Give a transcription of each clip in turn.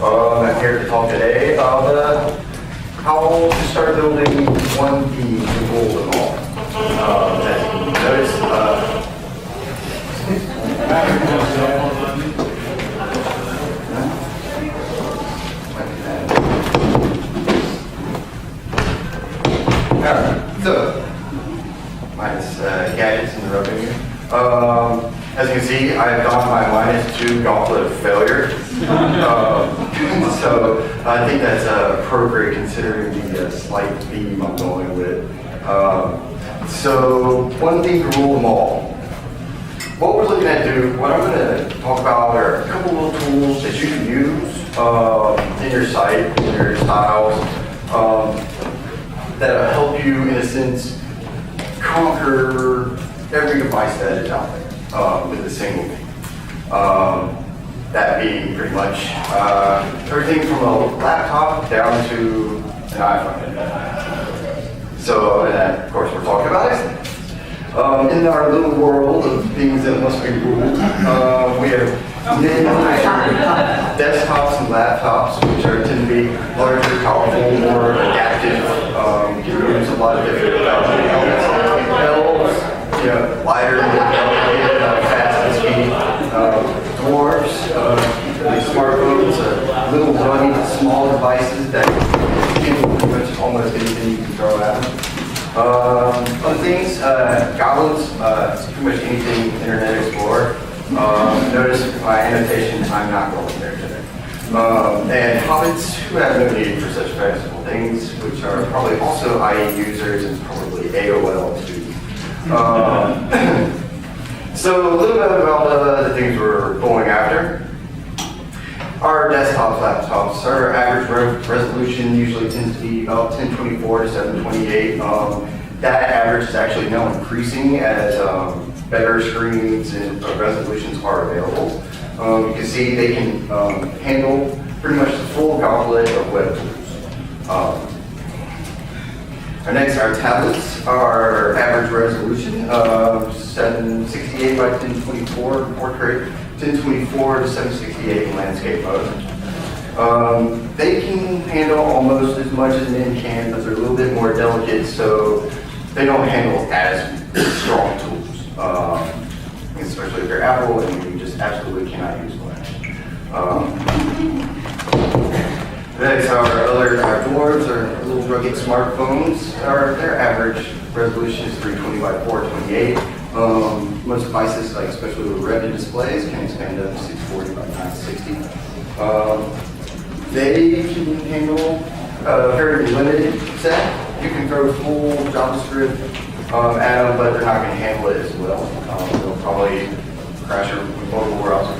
I'm here to talk today about how to start building one theme to rule them all. As you can notice, so minus gadgets interrupting you. As you can see, I've gone my -2 gauntlet of failure. So I think that's appropriate considering the slight theme I'm going with. So one thing to rule them all. What we're looking at what I'm going to talk about are a couple little tools that you can use in your site, in your styles, that'll help you, in a sense, conquer every device that is out there with a single thing. That being pretty much everything from a laptop down to an iPhone. So, and of course, we're talking about it. In our little world of things that must be ruled, we have desktops and laptops, which tend to be larger, powerful, more adaptive. You can use a lot of different elements. Elves, lighter, fast and speed. Dwarves, smartphones, little runny, small devices that can pretty much almost anything you can throw at them. Other things, goblins, pretty much anything Internet Explorer. Notice my annotation, I'm not going there today. And hobbits who have no need for such flexible things, which are probably also IE users and probably AOL too. So a little bit about the things we're going after. Our desktops, laptops, our average resolution usually tends to be about 1024 to 728. That average is actually now increasing as better screens and resolutions are available. You can see they can handle pretty much the full gauntlet of web tools. Our tablets, our average resolution of 768 by 1024 portrait, 1024 to 768 in landscape mode. They can handle almost as much as an can, but they're a little bit more delicate, so they don't handle as strong tools. Especially if they're Apple and you just absolutely cannot use Flash. Next, our Dwarves, our little rugged smartphones, their average resolution is 320 by 428. Most devices, like especially with Retina displays, can expand up to 640 by 960. They can handle a very limited set. You can throw full JavaScript at them, but they're not going to handle it as well. They'll probably crash your mobile browser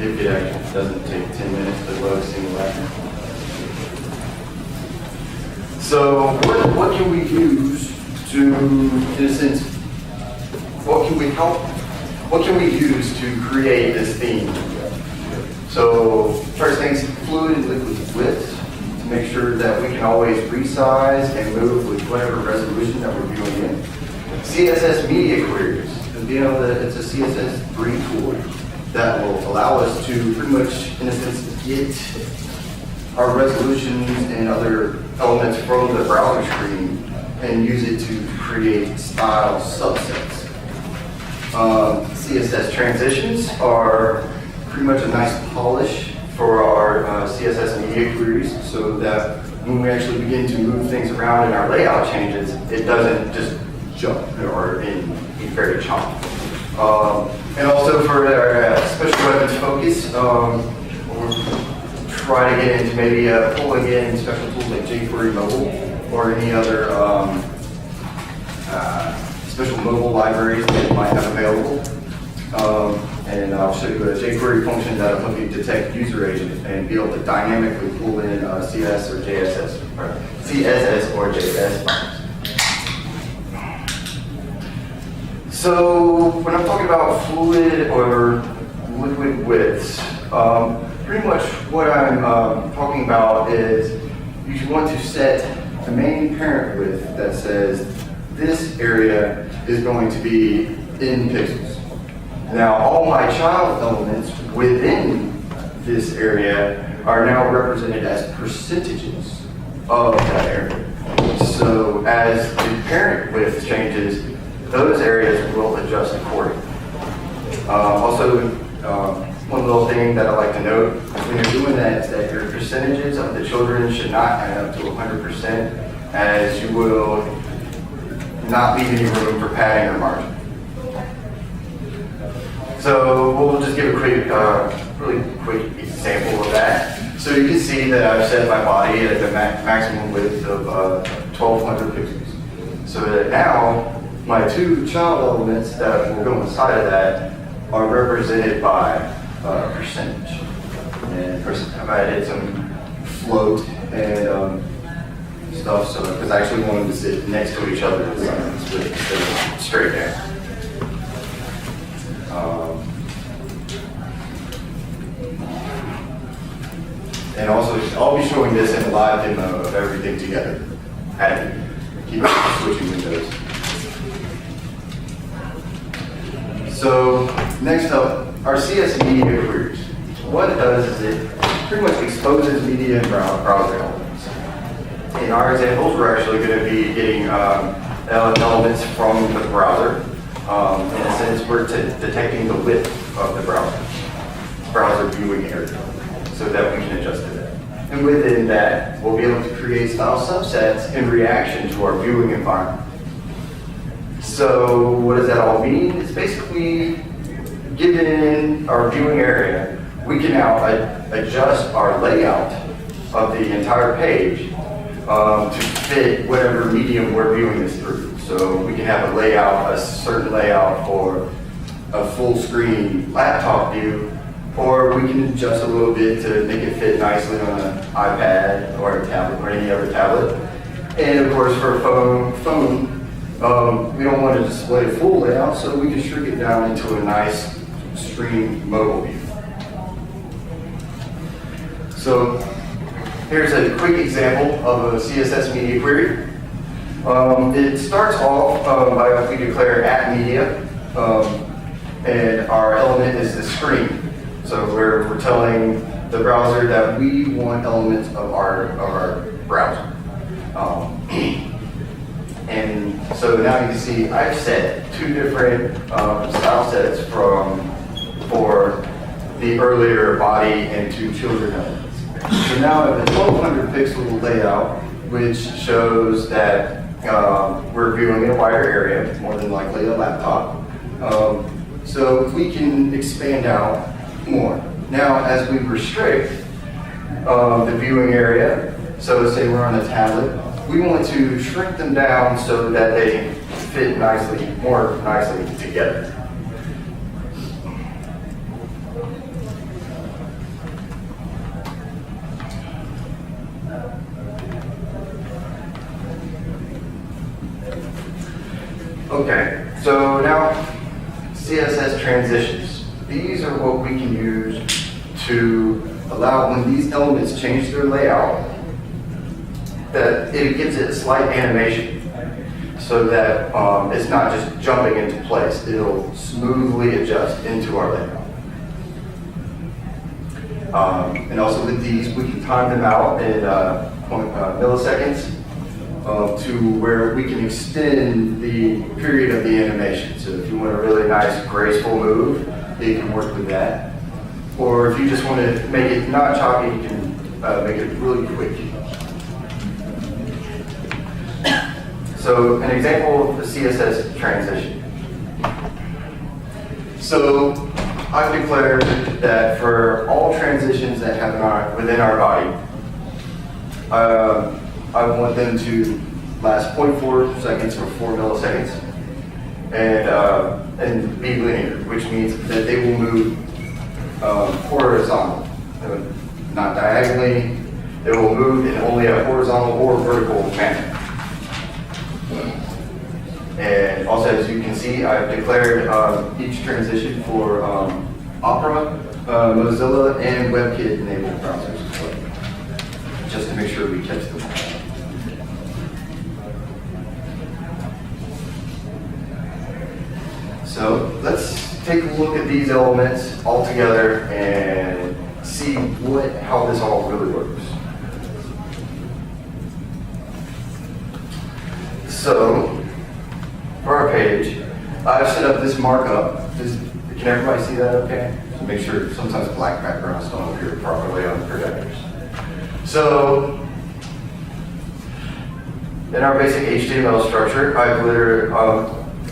if it actually doesn't take 10 minutes to load a single app. So what can we use to, in a sense, what can we use to create this theme? So first things, fluid and liquid width, to make sure that we can always resize and move with whatever resolution that we're viewing in. CSS Media Queries, it's a CSS3 tool that will allow us to pretty much, in a sense, get our resolutions and other elements from the browser screen and use it to create style subsets. CSS Transitions are pretty much a nice polish for our CSS Media Queries, so that when we actually begin to move things around in our layout changes, it doesn't just jump or be very choppy. And also for our special weapons focus, we'll try to get into maybe pulling in special tools like jQuery Mobile or any other special mobile libraries that you might have available. And I'll show you a jQuery function that'll help you detect user agent and be able to dynamically pull in CSS or JS files. So when I'm talking about fluid or liquid widths, pretty much what I'm talking about is you want to set the main parent width that says this area is going to be in pixels. Now all my child elements within this area are now represented as percentages of that area. So as the parent width changes, those areas will adjust accordingly. One little thing that I like to note when you're doing that is that your percentages of the children should not add up to 100%, as you will not leave any room for padding or margin. So we'll just give a quick, really quick example of that. So you can see that I've set my body at the maximum width of 1200 pixels. So that now my two child elements that will go inside of that are represented by percentage. And I've added some float and stuff, so because I actually want them to sit next to each other instead of straight down. And also, I'll be showing this in a live demo of everything together. Keep switching windows. So next up, our CSS Media Queries. What it does is it pretty much exposes media and browser elements. In our examples, we're actually going to be getting elements from the browser. In a sense, we're detecting the width of the browser viewing area, so that we can adjust to that. And within that, we'll be able to create style subsets in reaction to our viewing environment. So what does that all mean? It's basically, given our viewing area, we can now adjust our layout of the entire page to fit whatever medium we're viewing this through. So we can have a certain layout for a full screen laptop view, or we can adjust a little bit to make it fit nicely on an iPad or a tablet or any other tablet. And of course for a phone, we don't want to display a full layout, so we can shrink it down into a nice stream mobile view. So here's a quick example of a CSS Media Query. It starts off by we declare @media, and our element is the screen. So we're telling the browser that we want elements of our browser. And so now you can see I've set two different style sets for the earlier body and two children elements. So now I have a 1200 pixel layout, which shows that we're viewing in a wider area, more than likely a laptop. So we can expand out more. Now, as we restrict the viewing area, so let's say we're on a tablet, we want to shrink them down so that they fit more nicely together. Okay, so now CSS Transitions. These are what we can use to allow when these elements change their layout, that it gives it a slight animation so that it's not just jumping into place. It'll smoothly adjust into our layout. And also with these, we can time them out in milliseconds to where we can extend the period of the animation. So if you want a really nice, graceful move, you can work with that. Or if you just want to make it not choppy, you can make it really quick. So an example of the CSS transition. So I've declared that for all transitions that happen within our body, I want them to last 0.4 seconds or 4 milliseconds and be linear, which means that they will move horizontal, not diagonally. They will move in only a horizontal or vertical manner. And also, as you can see, I've declared each transition for Opera, Mozilla, and WebKit enabled browsers, just to make sure we catch them all. So let's take a look at these elements all together and see see how this all really works. So, for our page, I've set up this markup. Can everybody see that okay? So make sure sometimes black backgrounds don't appear properly on the projectors. So, in our basic HTML structure,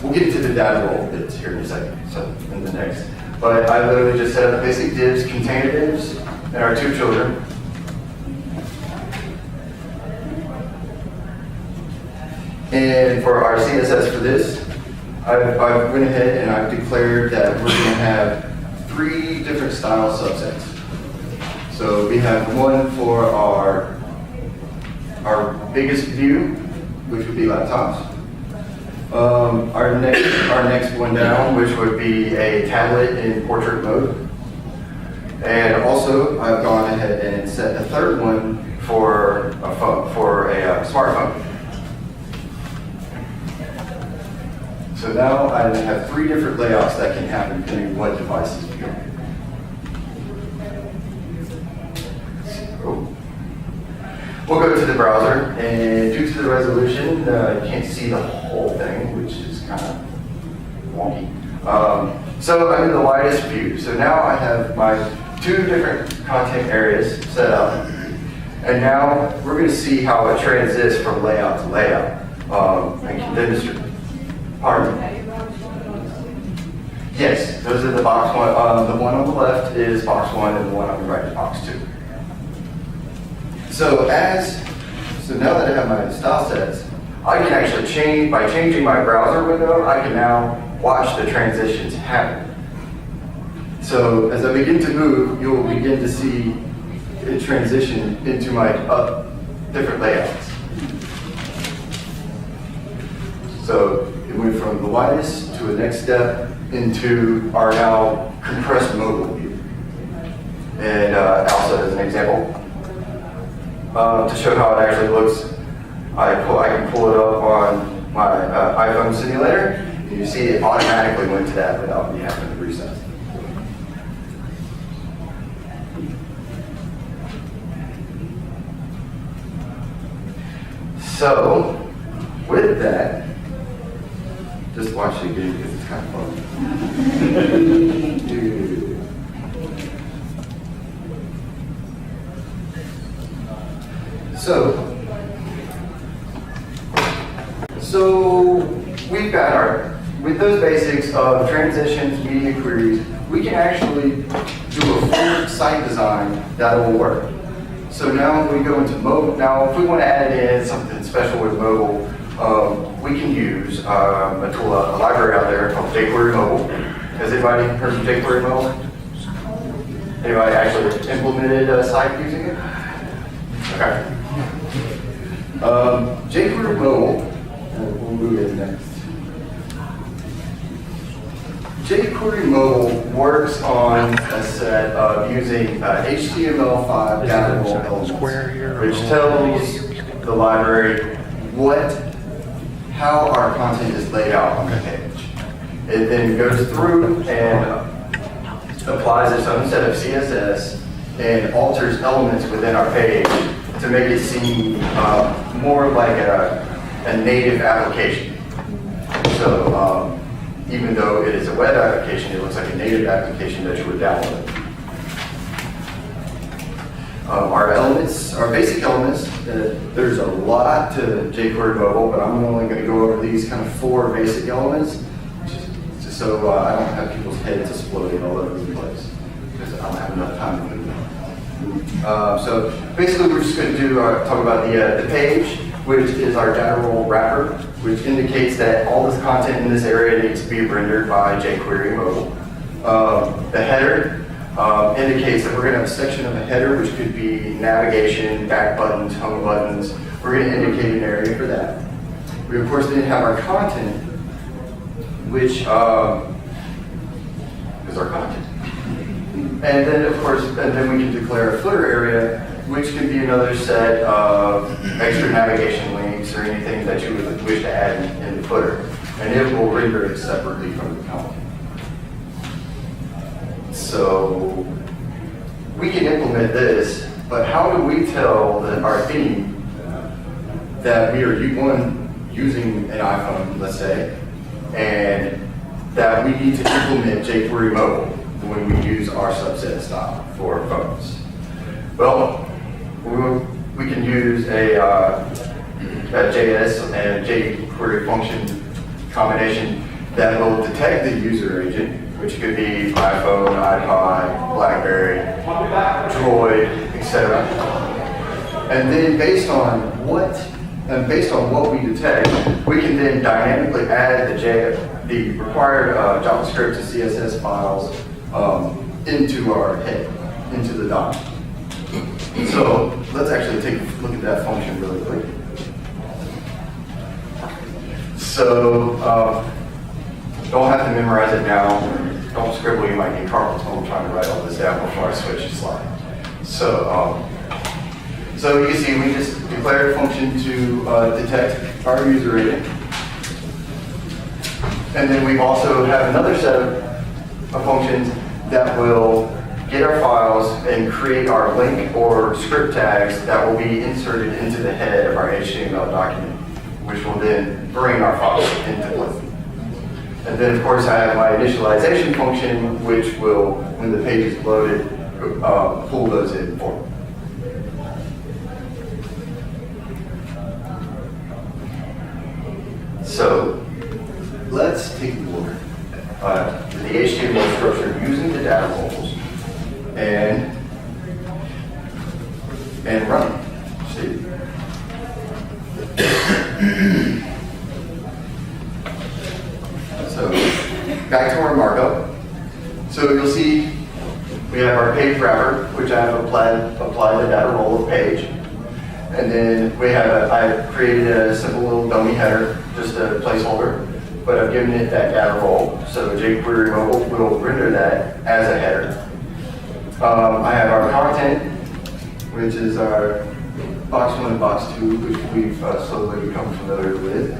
we'll get into the data role bits here in a second, so in the next. But I literally just set up the basic divs, container divs, and our two children. And for our CSS for this, I went ahead and I've declared that we're going to have 3 different style subsets. So we have one for our biggest view, which would be laptops. Our next one down, which would be a tablet in portrait mode. And also, I've gone ahead and set a third one for a smartphone. So now I have 3 different layouts that can happen depending on what devices you go. So, we'll go to the browser, and due to the resolution, you can't see the whole thing, which is kind of wonky. So I'm in the widest view. So now I have my 2 different content areas set up, and now we're going to see how it transits from layout to layout and can demonstrate. Pardon? Yes, those are the box one. The one on the left is box 1, and the one on the right is box 2. So now that I have my style sets, I can actually change, by changing my browser window, I can now watch the transitions happen. So as I begin to move, you will begin to see it transition into my different layouts. So it went from the widest to the next step into our now compressed mobile view. And also as an example, to show how it actually looks, I can pull it up on my iPhone simulator, and you see it automatically went to that without me having to reset. So, with that, just watch it again because it's kind of fun. So we've got with those basics of transitions, media queries, we can actually do a full site design that will work. So now when we go into mobile, now if we want to add in something special with mobile, we can use a tool, a library out there called jQuery Mobile. Has anybody heard of jQuery Mobile? Anybody actually implemented a site using it? Okay. jQuery Mobile, we'll move it next. jQuery Mobile works on a set of using HTML5 data elements, which tells the library how our content is laid out on the page. It then goes through and applies its own set of CSS and alters elements within our page to make it seem more like a native application. So even though it is a web application, it looks like a native application that you would download. Our elements, our basic elements, there's a lot to jQuery Mobile, but I'm only going to go over these kind of 4 basic elements, just so I don't have people's heads exploding all over the place, because I don't have enough time to do that. So basically, we're just going to talk about the page, which is our data role wrapper, which indicates that all this content in this area needs to be rendered by jQuery Mobile. The header indicates that we're going to have a section of a header, which could be navigation, back buttons, home buttons. We're going to indicate an area for that. We, of course, then have our content, which is our content. And then, of course, we can declare a footer area, which can be another set of extra navigation links or anything that you would wish to add in the footer. And it will render it separately from the content. So we can implement this, but how do we tell our theme that we are using an iPhone, let's say, and that we need to implement jQuery mobile when we use our subset style for phones? Well, we can use a JS and jQuery function combination that will detect the user agent, which could be iPhone, iPod, BlackBerry, Droid, etc. And then based on what we detect, we can then dynamically add the required JavaScript to CSS files into our head, into the DOM. So let's actually take a look at that function really quick. So don't have to memorize it now. Don't scribble, you might get carpal tunnel trying to write all this down before I switch the slide. So you can see we just declared a function to detect our user agent. And then we also have another set of functions that will get our files and create our link or script tags that will be inserted into the head of our HTML document, which will then bring our files into place. And then, of course, I have my initialization function, which will, when the page is loaded, pull those in for me. So let's take a look at the HTML structure using the data roles and run it. See? So back to our markup. So you'll see we have our page wrapper, which I have applied the data role of page. And then I've created a simple little dummy header, just a placeholder, but I've given it that data role. So jQuery mobile will render that as a header. I have our content, which is our box 1 and box 2, which we've slowly become familiar with.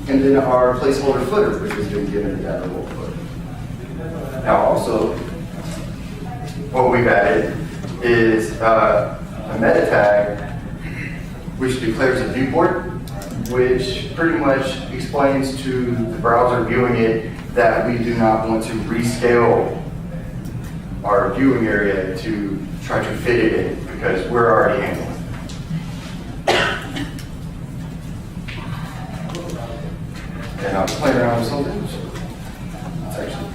And then our placeholder footer, which has been given a data role footer. Now also, what we've added is a meta tag, which declares a viewport, which pretty much explains to the browser viewing it that we do not want to rescale our viewing area to try to fit it in, because we're already handling it. And I'm playing around with something. It's actually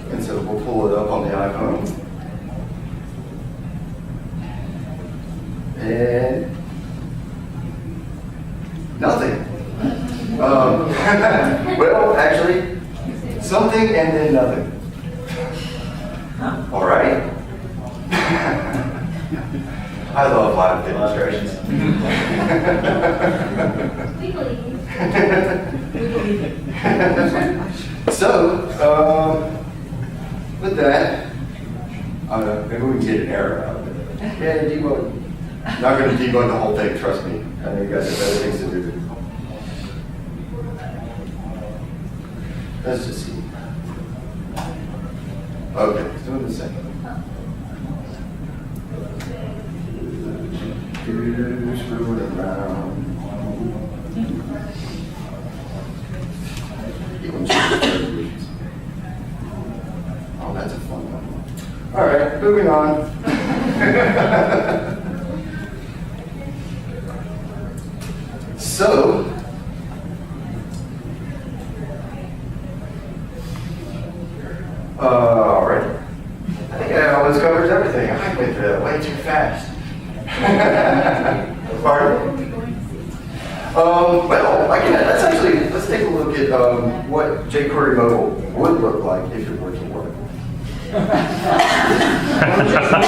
and so we'll pull it up on the iPhone. And nothing. Well, actually, something and then nothing. All right. I love live demonstrations. So, with that, maybe we can get an error out of it. Yeah, debug. Not going to debug the whole thing, trust me. I know you guys have better things to do. Let's just see. Okay, let's do it in a second. Screw it around. Oh, that's a fun one. All right, moving on. So, all right. I think that almost covers everything. I went through that way too fast. Pardon? Well, let's take a look at what jQuery mobile would look like if it were to work.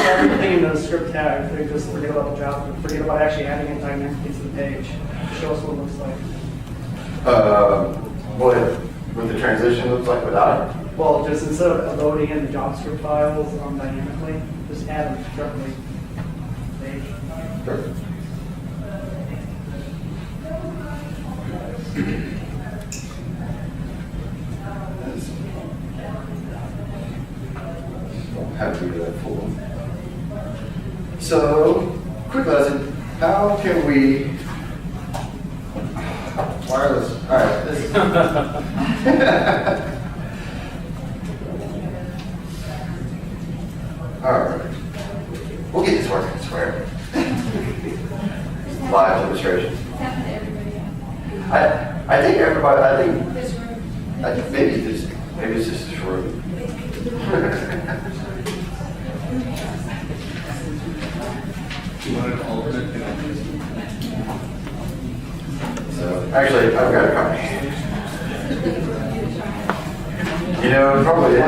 Everything in the script tag, they just forget about the job, forget about actually adding it dynamically to the page. Show us what it looks like. What the transition looks like without it? Well, just instead of loading in the JavaScript files dynamically, just add them directly to the page. Sure. have to do that full. So, quick lesson. How can we wireless? All right. This all right. We'll get this working, I swear. Live demonstration. I think everybody. I think maybe it's just short. So actually, I've got a copy. You know, it probably is.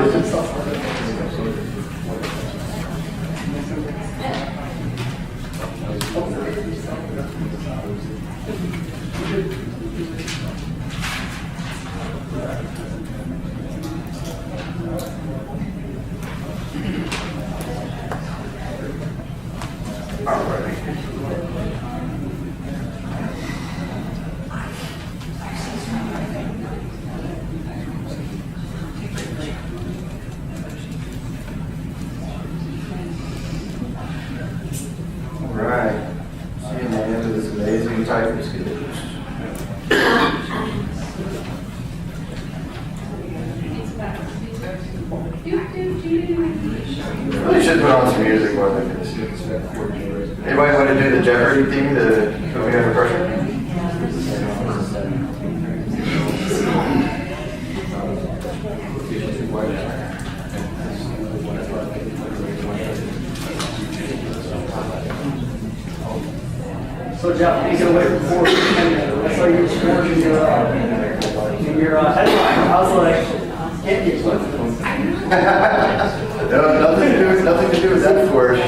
Right. Seeing the end of this amazing typing skills. Really should put on some music more than this. Anybody want to do the Jeopardy theme to put me under pressure? So Jeff, you can wait for 4 I saw you scored in your headline. I was like, can't get close. No, nothing to do with that force.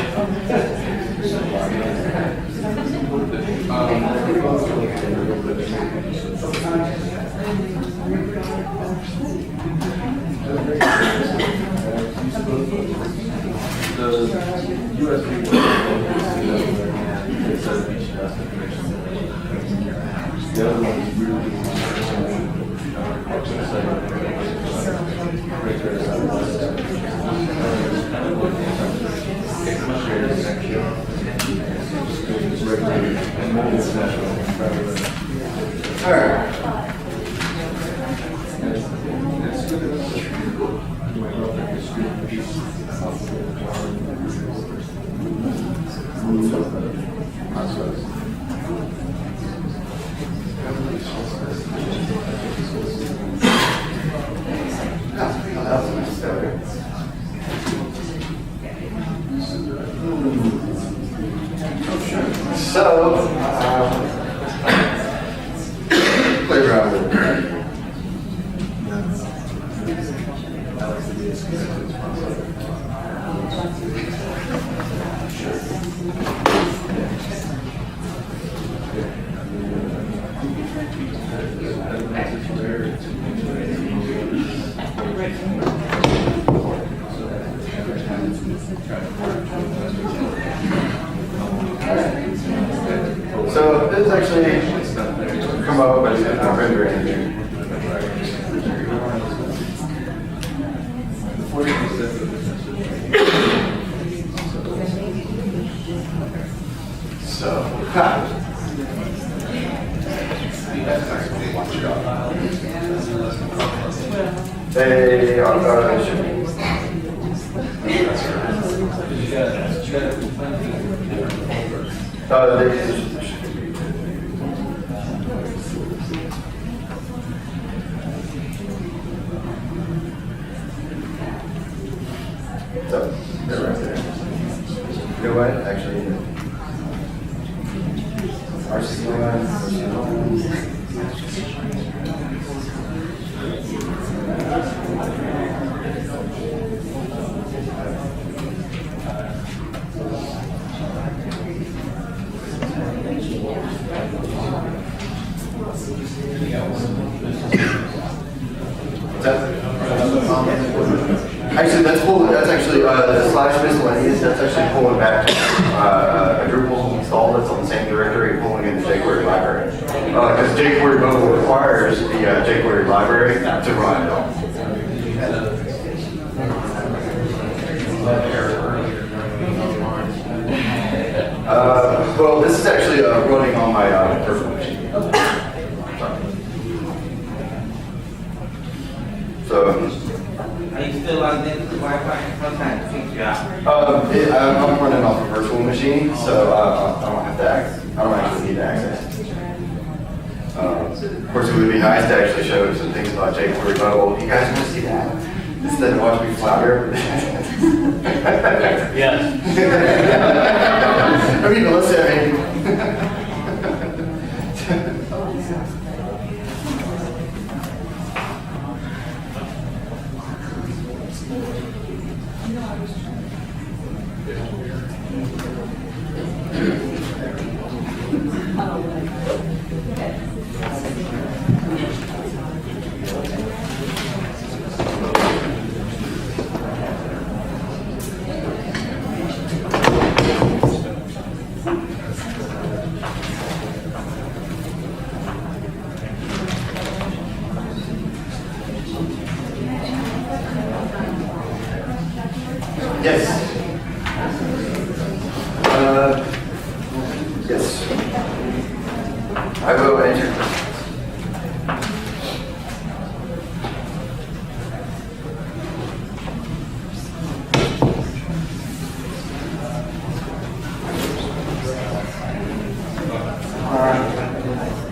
The USB it says each destination. The other one is really All right. So, play around with it. So this is actually come up, but it's not rendering anything. So, they are should be. So, they're right there. You know what? Actually, Actually, that's actually the slash miscellaneous. That's actually pulling back a Drupal install that's on the same directory, pulling in the jQuery library. Because jQuery mobile requires the jQuery library to run. Well, this is actually running on my personal machine. So, Are you still logged into the Wi-Fi? Sometimes it kicks you out. I'm running off a virtual machine, so I don't have to access. I don't actually need to access. Of course, it would be nice to actually show some things about jQuery Mobile. You guys want to see that? Instead of watching me flounder. Yes. I mean, listen, Yes. Yes. I will enter.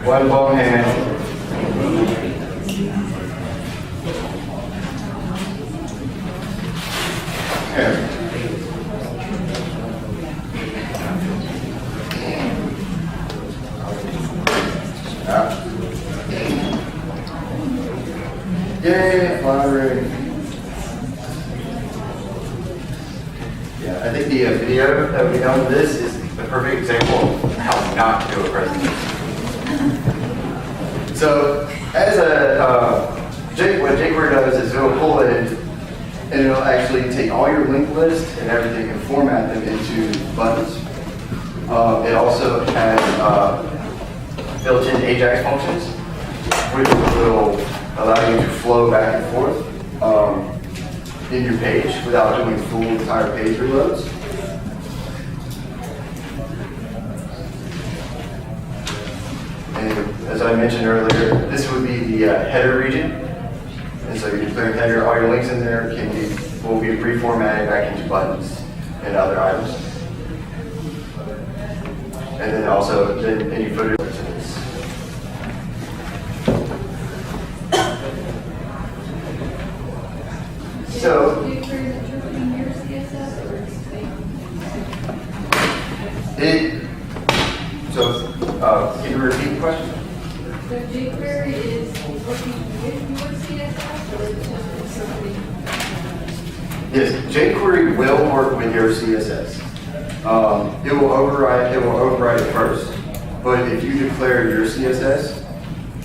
One ball hand. Yay, floundering. Yeah, I think the video that we done with this is the perfect example of how not to do a presentation. So, as what jQuery does is it'll pull in and it'll actually take all your linked list and everything and format them into buttons. It also has built-in AJAX functions, which will allow you to flow back and forth in your page without doing full entire page reloads. And as I mentioned earlier, this would be the header region. And so you declare header, all your links in there will be reformatted back into buttons and other items. And then also any footer. So, can you repeat the question? So jQuery is working with your CSS or is it just interpreting? Yes, jQuery will work with your CSS. It will override it first. But if you declare your CSS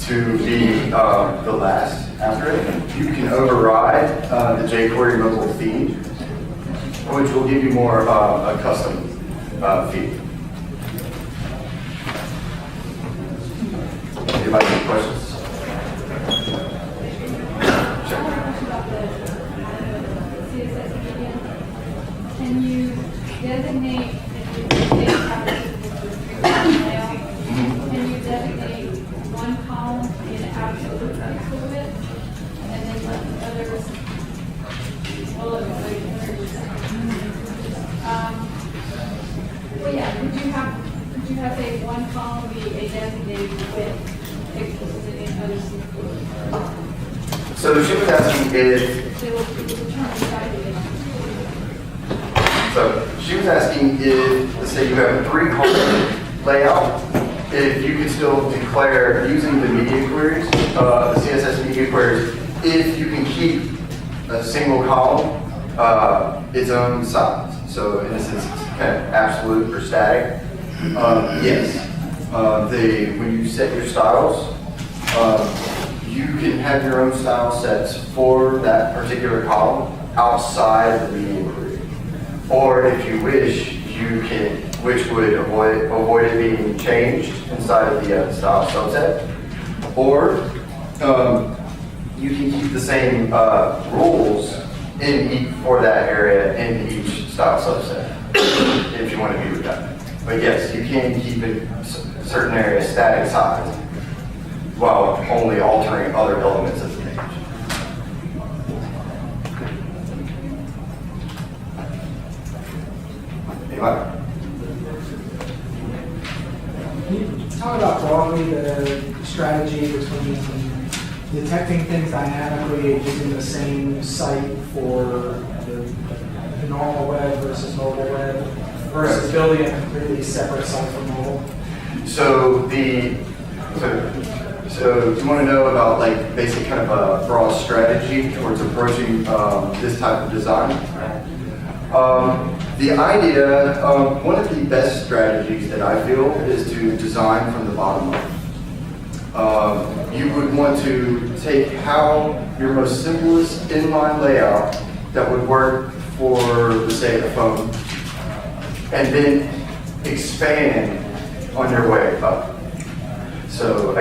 to be the last after it, you can override the jQuery mobile feed, which will give you more a custom feed. Anybody have questions? Can you designate Can you designate one column in absolute pixel width and then let the others? Well, yeah. Could you have say one column be a designated width pixels and then others? So she was asking if. So she was asking if, let's say you have a 3-column layout, if you can still declare using the media queries, the CSS media queries, if you can keep a single column its own size. So in a sense, it's kind of absolute or static. Yes. When you set your styles, you can have your own style sets for that particular column outside the media query. Or if you wish, you can, which would avoid it being changed inside of the style subset. Or you can keep the same rules for that area in each style subset, if you want to be redundant. But yes, you can keep certain areas static size while only altering other elements of the page. Anybody? Can you talk about broadly the strategy between detecting things dynamically using the same site for the normal web versus mobile web versus building a completely separate site for mobile? So you want to know about like basic kind of a broad strategy towards approaching this type of design? The idea, one of the best strategies that I feel is to design from the bottom up. You would want to take your most simplest inline layout that would work for, say, a phone, and then expand on your way up. So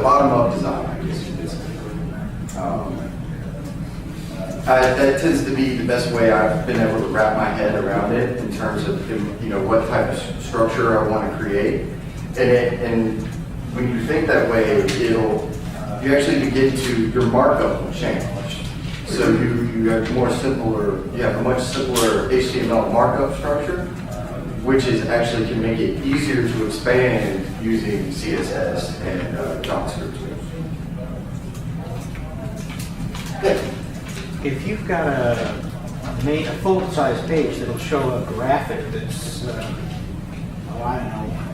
bottom-up design, I guess you could say. That tends to be the best way I've been able to wrap my head around it in terms of what type of structure I want to create. And when you think that way, you actually begin to, your markup will change. So you have a much simpler HTML markup structure, which actually can make it easier to expand using CSS and JavaScript tools. Yeah. If you've got a full-size page that'll show a graphic that's,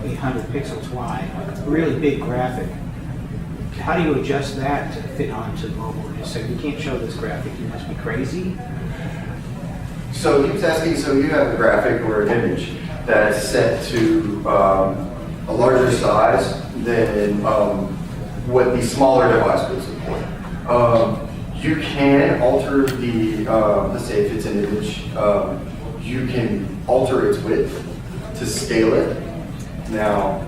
800 pixels wide, a really big graphic, how do you adjust that to fit onto mobile? You say, you can't show this graphic, you must be crazy. So he was asking, so you have a graphic or an image that's set to a larger size than what the smaller device would support. You can alter let's say if it's an image, you can alter its width to scale it. Now,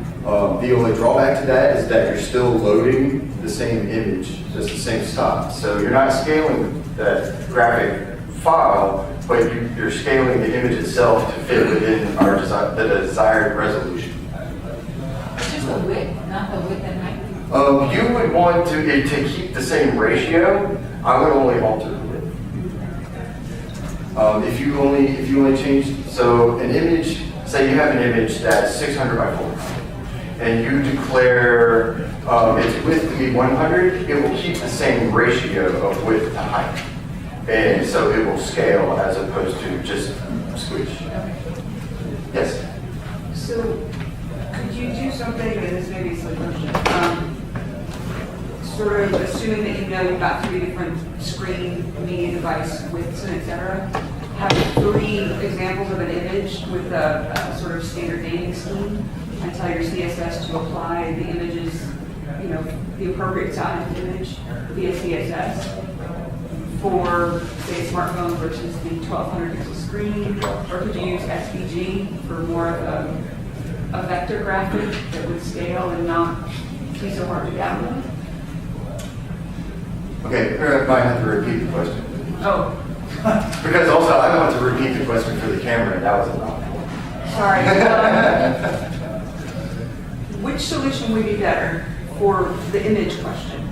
the only drawback to that is that you're still loading the same image, just the same style. So you're not scaling that graphic file, but you're scaling the image itself to fit within the desired resolution. It's just the width, not the width and height. You would want to keep the same ratio. I would only alter the width. If you only change, so an image, say you have an image that's 600 by 400, and you declare its width to be 100, it will keep the same ratio of width to height. And so it will scale as opposed to just squish. Yes? So could you do something, and this may be a silly question, sort of assuming that you've got 3 different screen, media device widths, and et cetera, have 3 examples of an image with a sort of standard naming scheme, and tell your CSS to apply the images, the appropriate size image via CSS for, say, a smartphone versus the 1200 pixel screen, or could you use SVG for more of a vector graphic that would scale and not be so hard to download? Okay, I might have to repeat the question. Oh, Because also I want to repeat the question for the camera, and that was a mouthful. sorry. Which solution would be better for the image question?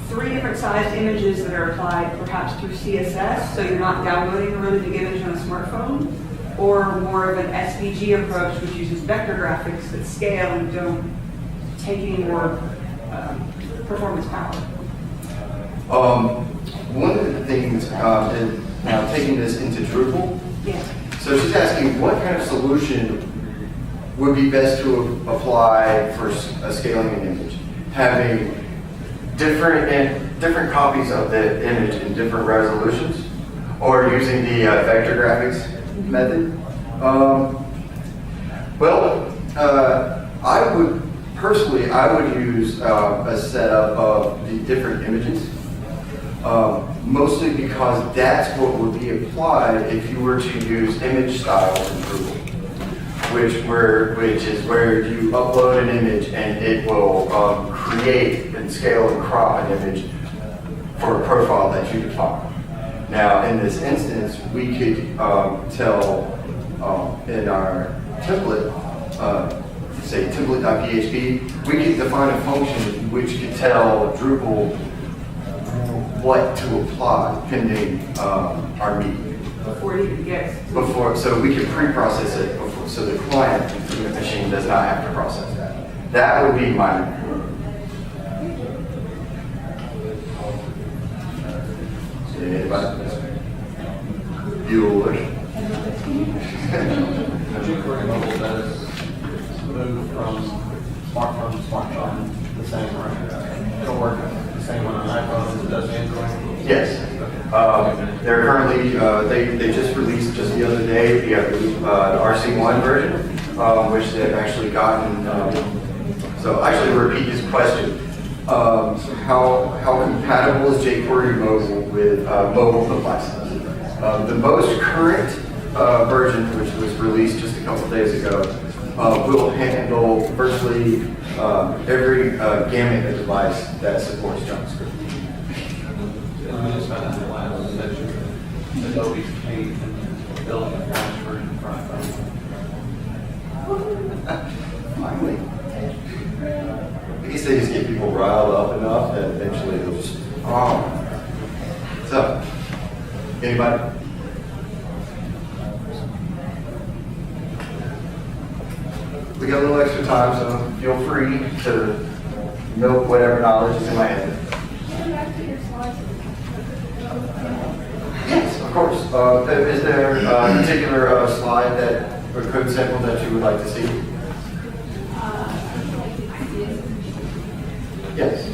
3 different sized images that are applied perhaps through CSS, so you're not downloading a really big image on a smartphone, or more of an SVG approach which uses vector graphics that scale and don't take any more performance power. One of the things, and now taking this into Drupal, Yeah. so she's asking what kind of solution would be best to apply for scaling an image? Having different copies of the image in different resolutions, or using the vector graphics method? I would personally, use a setup of the different images, mostly because that's what would be applied if you were to use image styles in Drupal, which is where you upload an image and it will create and scale and crop an image for a profile that you define. Now, in this instance, we could tell in our template, say template.php, we could define a function which could tell Drupal what to apply pending our meeting. Before it even gets. So we can pre-process it before, so the client in the machine does not have to process that. That would be my. Anybody? Bueller. jQuery mobile does move from smartphone to smartphone the same, right? It'll work the same on an iPhone as it does Android? Yes. They're currently, they just released just the other day, the RC1 version, which they've actually gotten. So actually repeat his question. How compatible is jQuery mobile with mobile devices? The most current version, which was released just a couple days ago, will handle virtually every gamut of device that supports JavaScript. And we just found out in the last session, Adobe's paid and building a Flash version for iPhone. Finally. I guess they just get people riled up enough that eventually they'll just, So, anybody? We got a little extra time, so feel free to milk whatever knowledge is in my head. Yes, of course. Is there a particular slide that, or code sample that you would like to see? Yes.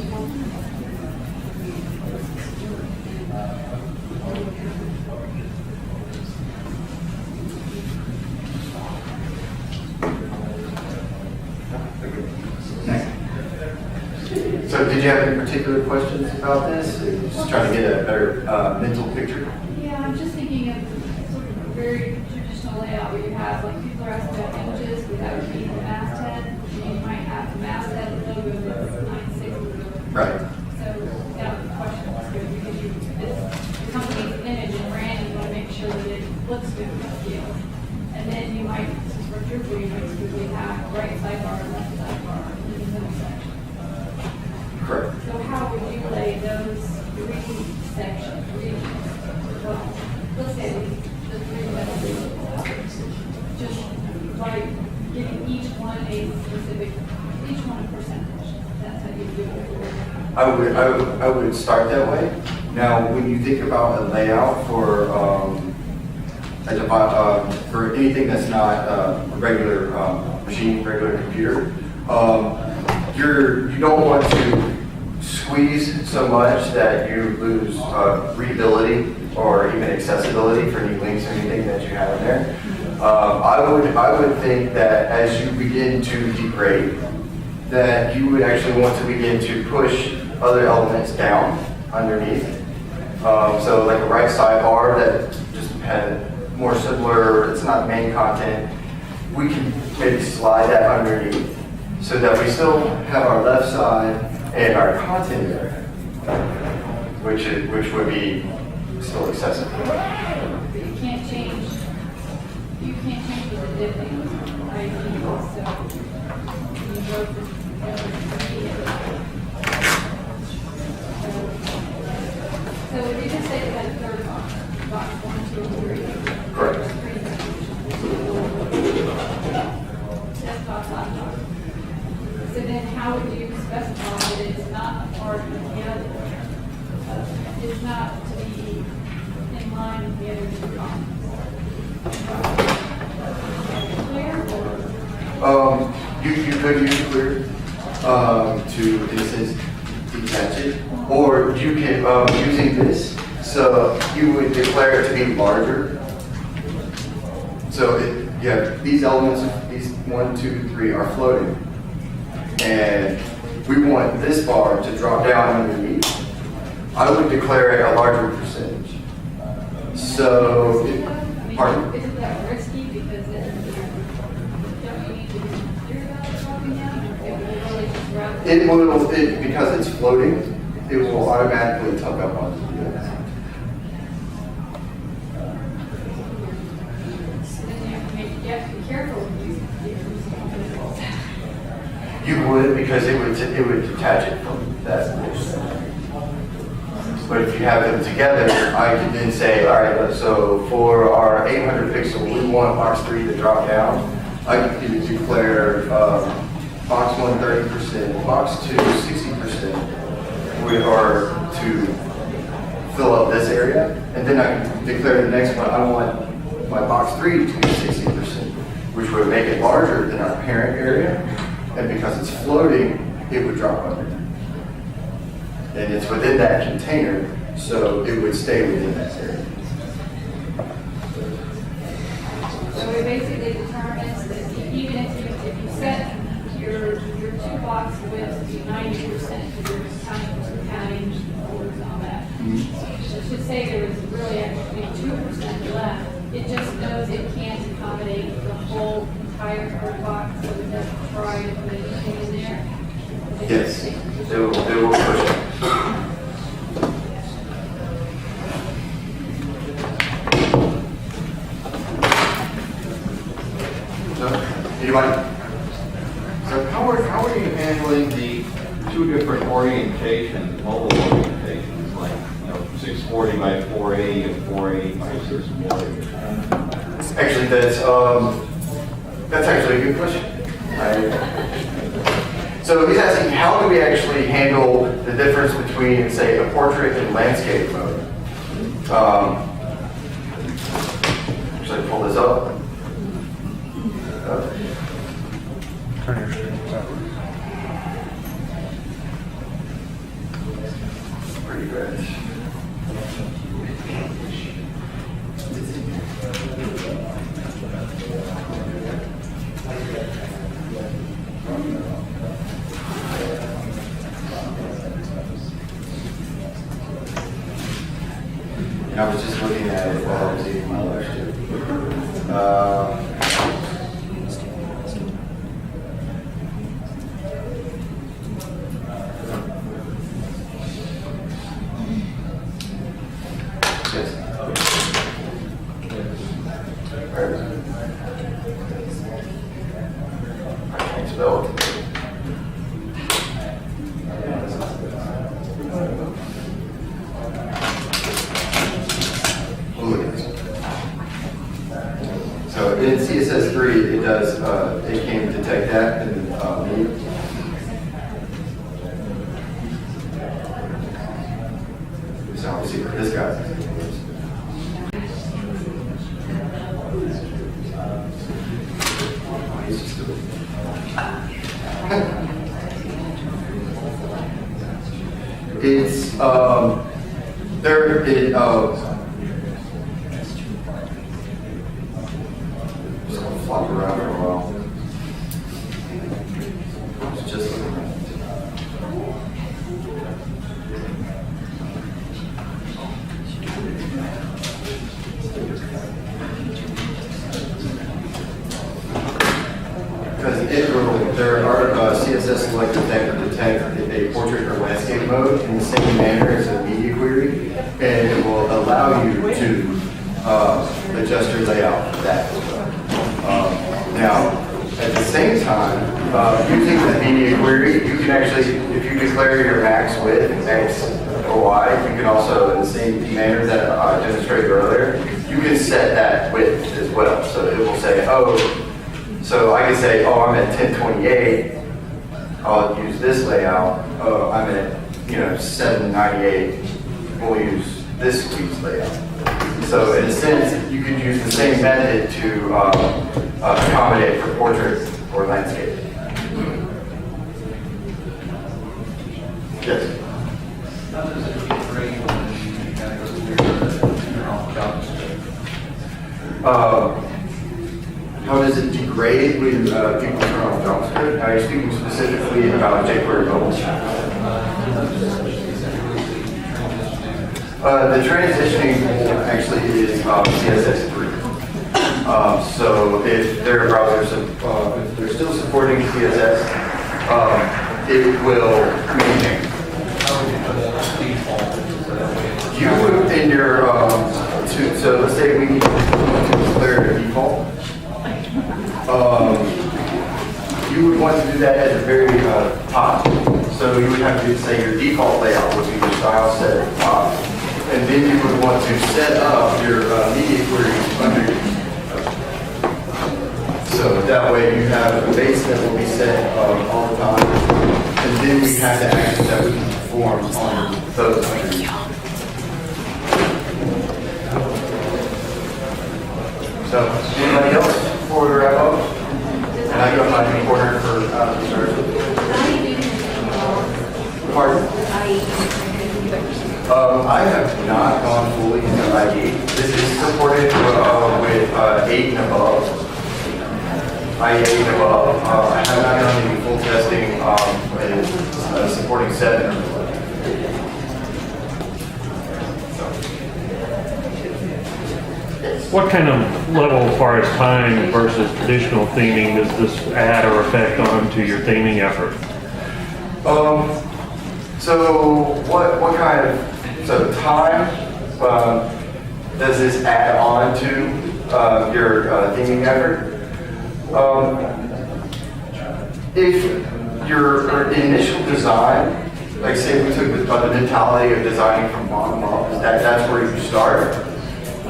So did you have any particular questions about this? Or just trying to get a better mental picture? Yeah, I'm just thinking of sort of a very traditional layout where you have, like, people are asking about images, we have a masthead, and you might have the masthead logo that's 960. Right. So that question is good because the company's image and brand, you want to make sure that it looks good with you. And then you might, since we're Drupal, you might typically have right sidebar, left sidebar, in the middle section. Correct. So how would you lay those three sections, well, let's say the three levels, just like giving each one a specific, each one a percentage. That's how you do it. I would start that way. Now, when you think about a layout for for anything that's not a regular machine, regular computer, you don't want to squeeze so much that you lose readability or even accessibility for any links or anything that you have in there. I would think that as you begin to degrade, that you would actually want to begin to push other elements down underneath. So like a right sidebar that just had more simpler, it's not main content, we can maybe slide that underneath so that we still have our left side and our content there, which would be still accessible. But you can't change the div names, right? So you go so if you just say that third box 1, 2, 3. Correct. Desktop, laptop. So then how would you specify that it's not a part of the other? It's not to be in line with the other two columns. Clear? You could use clear to, in a sense, detach it, or you can, using this, so you would declare it to be larger. So these elements, these 1, 2, 3 are floating. And we want this bar to drop down underneath. I would declare it a larger percentage. So, pardon? Isn't that risky because then don't you need to be clear about it dropping down? Or it will really just drop? Because it's floating, it will automatically tuck up onto the other side. You would, because it would detach it from that. But if you have them together, I can then say, all right, so for our 800 pixel, we want box 3 to drop down. I can declare box 1 30%, box 2 60%, or to fill up this area. And then I can declare the next one, I want my box 3 to be 60%, which would make it larger than our parent area. And because it's floating, it would drop under. And it's within that container, so it would stay within that area. So it basically determines that even if you set your 2-box width to be 90%, because you're counting forwards on that. Let's just say there was really actually 2% left. It just knows it can't accommodate the whole entire third box, so it doesn't try to put anything in there. Yes, they will push it. Anybody? So how are you handling the two different orientations, mobile orientations, like 640 by 480 and 480 by 640? Actually, that's actually a good question. So he's asking, how do we actually handle the difference between, say, a portrait and landscape mode? Should I pull this up? Turn your screen up. Pretty good. I was just looking at it while I was eating my lunch too. Yes. I can't spell it. So in CSS 3, it does, it can detect that and mute. So let's see where this guy's. It's, there, it, just gonna flop around for a while. It's just looking around. Because it will, there are CSS selectors that can detect a portrait or landscape mode in the same manner as a media query, and it will allow you to adjust your layout for that. Now, at the same time, using the media query, you can actually, if you declare your max width, X or Y, you can also, in the same manner that I demonstrated earlier, you can set that width as well. So it will say, oh, so I can say, oh, I'm at 1028. I'll use this layout. Oh, I'm at 798. We'll use this week's layout. So in a sense, you could use the same method to accommodate for portrait or landscape. Yes. How does it degrade when you gotta go through your own JavaScript? How does it degrade when people turn off JavaScript? Are you speaking specifically about jQuery mobile? The transitioning actually is CSS 3. So if their browsers, if they're still supporting CSS, it will maintain. You would in your, so let's say we need to declare a default. You you would want to do that at the very top. So you would have to say your default layout would be your style set at the top. And then you would want to set up your media queries underneath. So that way you have a base that will be set all the time. And then we have the actions that we can perform on those underneath. So, anybody else before we wrap up? And I go my corner for research. Pardon? I have not gone fully into IE. This is supported with 8 and above. IE 8 and above. I have not done any full testing with supporting 7 or below. What kind of level as far as time versus traditional theming does this add or affect on to your theming effort? So what kind of time does this add on to your theming effort? If your initial design, like say we took the mentality of designing from bottom up, that's where you start.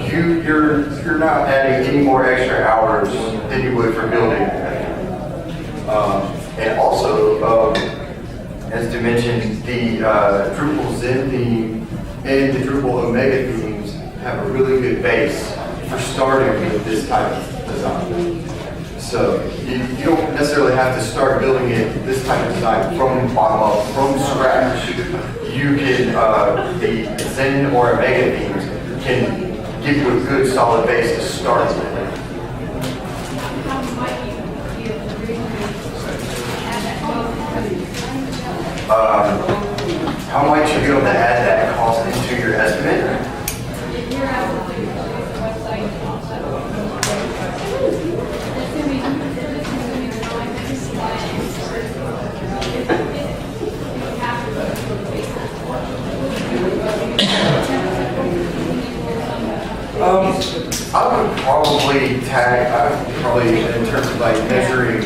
You're not adding any more extra hours than you would for building. And also, as to mention, the Drupal Zen theme and the Drupal Omega themes have a really good base for starting with this type of design. So you don't necessarily have to start building this type of design from bottom up, from scratch. You can, the Zen or Omega themes can give you a good solid base to start with. How might you be able to add that cost into your estimate? I would probably in terms of like measuring,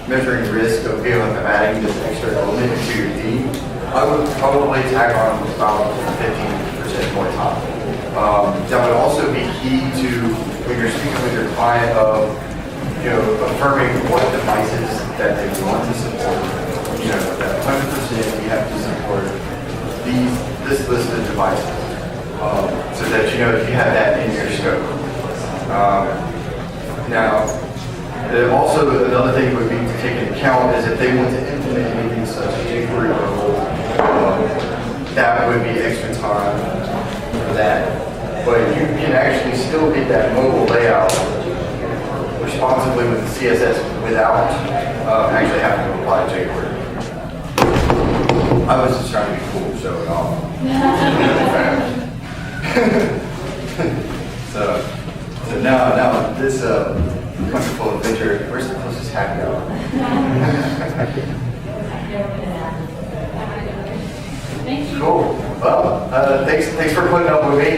measuring risk of adding this extra element to your theme, I would probably tag on about 15% more time. That would also be key to when you're speaking with your client of, affirming what devices that they want to support. That 100% we have to support this list of devices. So that if you have that in your scope. Now, also another thing would be to take into account is if they want to implement anything such as jQuery or mobile, that would be extra time for that. But you can actually still get that mobile layout responsibly with CSS without actually having to apply jQuery. I was just trying to be cool, show it off. So now this wonderful adventure. Where's the closest happy hour? Thank you. Cool. Well, thanks for putting up with me.